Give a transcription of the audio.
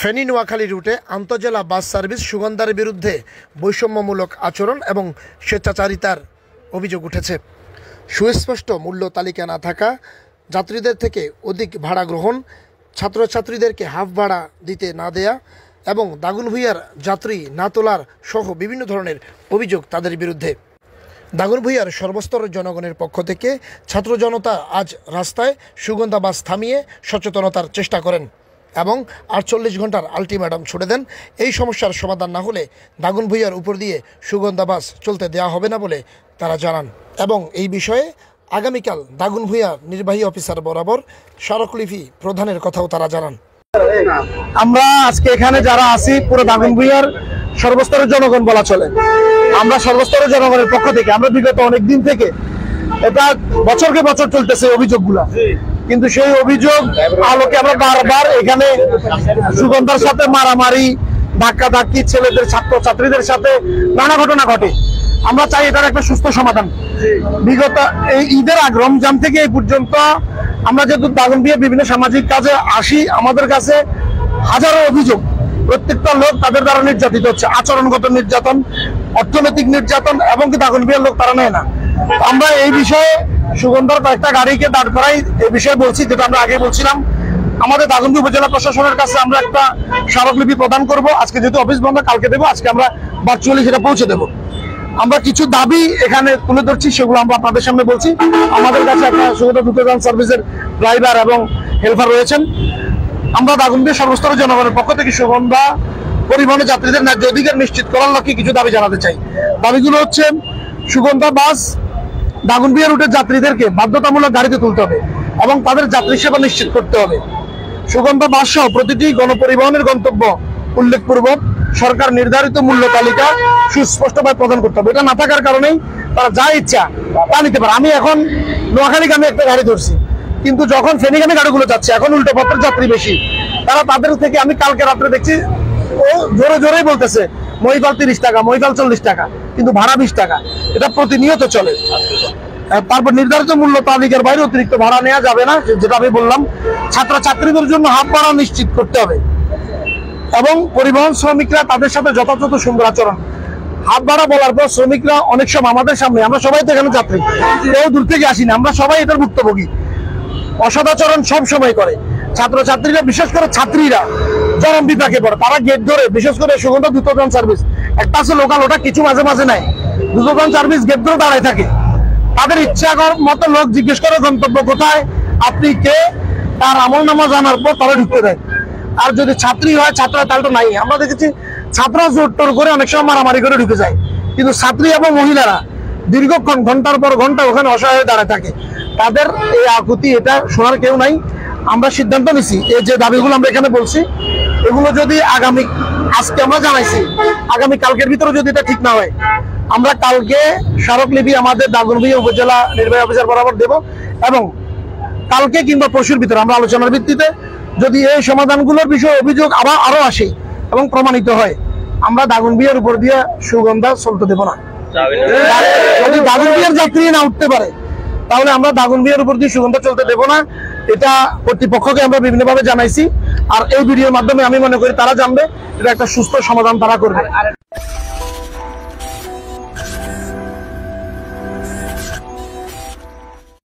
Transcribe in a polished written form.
ফেনী নোয়াখালী রুটে আন্তজেলা bus service সুগন্ধার বিরুদ্ধে বৈষম্যমূলক আচরণ এবং স্বেচ্ছাচারিতার অভিযোগ উঠেছে। সুস্পষ্ট মূল্য তালিকা না থাকা, যাত্রীদের থেকে অধিক ভাড়া গ্রহণ, ছাত্রছাত্রীদেরকে হাফ ভাড়া দিতে না দেয়া এবং দাগনভূঞার যাত্রী না তোলার সহ বিভিন্ন ধরনের অভিযোগ তাদের বিরুদ্ধে। দাগনভূঞার সর্বস্তরের জনগণের পক্ষ থেকে ছাত্র জনতা আজ রাস্তায় সুগন্ধা বাস থামিয়ে সচেতনতার চেষ্টা করেন এবং 48 ঘন্টার আলটিমেটাম ছুড়ে দেন। এই সমস্যার সমাধান না হলে দাগনভূঞার উপর দিয়ে সুগন্ধা বাস চলতে দেওয়া হবে না বলে তারা জানান এবং এই বিষয়ে আগামীকাল দাগনভূঞা নির্বাহী অফিসার বরাবর স্মারকলিপি প্রদানের কথাও তারা জানান। আমরা আজকে এখানে যারা আছি পুরো দাগনভূঞার সর্বস্তরের জনগণ বলা চলে। আমরা সর্বস্তরের জনগণের পক্ষ থেকে আমরা বিগত অনেক দিন থেকে এটা বছরকে বছর চলতেছে অভিযোগগুলা, কিন্তু সেই অভিযোগ আলোকে আমরা বারবার এখানে সুগন্ধার সাথে মারামারি, ধাক্কাধাক্কি, ছেলেদের ছাত্রছাত্রীদের সাথে নানা ঘটনা ঘটে। আমরা চাই এটার একটা সুস্থ সমাধান। বিগত এই ঈদের আগ রমজান থেকে এই পর্যন্ত আমরা যেহেতু দাগনভূঞা বিভিন্ন সামাজিক কাজে আসি, আমাদের কাছে হাজারো অভিযোগ, প্রত্যেকটা লোক তাদের দ্বারা নির্যাতিত হচ্ছে, আচরণগত নির্যাতন, অর্থনৈতিক নির্যাতন, এবং কি দাগনভূঞার লোক তারা নেয় না। আমরা এই বিষয়ে সুগন্ধার কয়েকটা গাড়িকে দাঁড় করাই এই বিষয়ে বলছি, যেটা আমরা আগে বলছিলাম। আমাদের দাগনভূঞা উপজেলা প্রশাসনের কাছে আমরা একটা স্মারকলিপি প্রদান করব। আজকে যেহেতু অফিস বন্ধ, কালকে দেবো, আজকে আমরা ভার্চুয়ালি সেটা পৌঁছে দেবো। আমরা কিছু দাবি এখানে তুলে ধরছি, সেগুলো আমরা আপনাদের সামনে বলছি। আমাদের কাছে একটা সুগন্ধা দ্রুতযান সার্ভিসের ড্রাইভার এবং হেল্পার রয়েছেন। আমরা দাগনভূঞা সর্বস্তরের জনগণের পক্ষ থেকে সুগন্ধা পরিবহনের যাত্রীদের ন্যায্য অধিকার নিশ্চিত করার লক্ষ্যে কিছু দাবি জানাতে চাই। দাবিগুলো হচ্ছে, সুগন্ধা বাস দাগনভূঞা রুটের যাত্রীদেরকে বাধ্যতামূলক গাড়িতে তুলতে হবে এবং তাদের যাত্রী সেবা নিশ্চিত করতে হবে। সুগন্ধা বাস সহ প্রতিটি গণপরিবহনের গন্তব্য উল্লেখপূর্বক সরকার নির্ধারিত মূল্য তালিকা সুস্পষ্টভাবে প্রদান করতে হবে। এটা না থাকার কারণেই তারা যা ইচ্ছা তা নিতে পারে। আমি এখন নোয়াখালীগামী একটা গাড়ি ধরছি, কিন্তু যখন ফেনীগামী গাড়িগুলো যাচ্ছে, এখন উল্টো পথের যাত্রী বেশি, তারা তাদের থেকে আমি কালকে রাত্রে দেখছি ও জোরে জোরেই বলতেছে মহিফাল 30 টাকা, মহিফাল 40 টাকা, কিন্তু ভাড়া 20 টাকা। এটা প্রতিনিয়ত চলে। তারপর নির্ধারিত মূল্য তালিকার বাইরে অতিরিক্ত ভাড়া নেওয়া যাবে না, যেটা আমি বললাম। ছাত্রছাত্রীদের জন্য হাফ ভাড়া নিশ্চিত করতে হবে এবং পরিবহন শ্রমিকরা তাদের সাথে যথাযথ সুন্দর আচরণ। হাফ ভাড়া বলার পর শ্রমিকরা অনেক সময় আমাদের সামনে, আমরা সবাই তো এখানে যাত্রী, কেউ দূর থেকে আসি না, আমরা সবাই এটার ভুক্তভোগী, অসদাচরণ সব সময় করে। ছাত্রছাত্রীরা, বিশেষ করে ছাত্রীরা চরম বিপাকে পড়ে। তারা গেট ধরে, বিশেষ করে সুগন্ধা দ্রুতযান সার্ভিস একটা আছে লোকাল, ওটা কিছু মাঝে মাঝে নেয়, দ্রুতযান সার্ভিস গেট ধরে দাঁড়ায় থাকে। তাদের ইচ্ছা মতো লোক জিজ্ঞেস করে গন্তব্য কোথায়, আপনি কে, তার আমলনামা জানার পর তারা ঢুকতে দেয়। আর যদি ছাত্রী হয়, ছাত্ররা তাহলে তো নাই। আমরা দেখেছি ছাত্ররা জোর টোর করে অনেক সময় মারামারি করে ঢুকে যায়, কিন্তু ছাত্রী এবং মহিলারা দীর্ঘক্ষণ ঘন্টার পর ঘন্টা ওখানে অসহায় হয়ে দাঁড়ায় থাকে। তাদের এই আকুতি, এটা শোনার কেউ নাই। আমরা সিদ্ধান্ত নিছি, এই যে দাবিগুলো আমরা এখানে বলছি, এগুলো যদি আজকে আমরা জানাইছি, আগামী কালকের ভিতরে যদি এটা ঠিক না হয়, আমরা কালকে স্মারকলিপি আমাদের দাগনভূঞা উপজেলা নির্বাহী অফিসার বরাবর দেব এবং কালকে কিংবা পরশুর ভিতরে আমরা আলোচনার ভিত্তিতে যদি এই সমাধানগুলোর বিষয়ে অভিযোগ আরো আসে এবং প্রমাণিত হয়, আমরা দাগনভূঞার উপর দিয়ে সুগন্ধা চলতে দেব না। যদি দাগনভূঞার যাত্রী না উঠতে পারে, তাহলে আমরা দাগনভূঞার উপর দিয়ে সুগন্ধা চলতে দেব না। এটা কর্তৃপক্ষকে আমরা বিভিন্নভাবে জানাইছি, আর এই ভিডিওর মাধ্যমে আমি মনে করি তারা জানবে, এটা একটা সুস্থ সমাধান তারা করবে।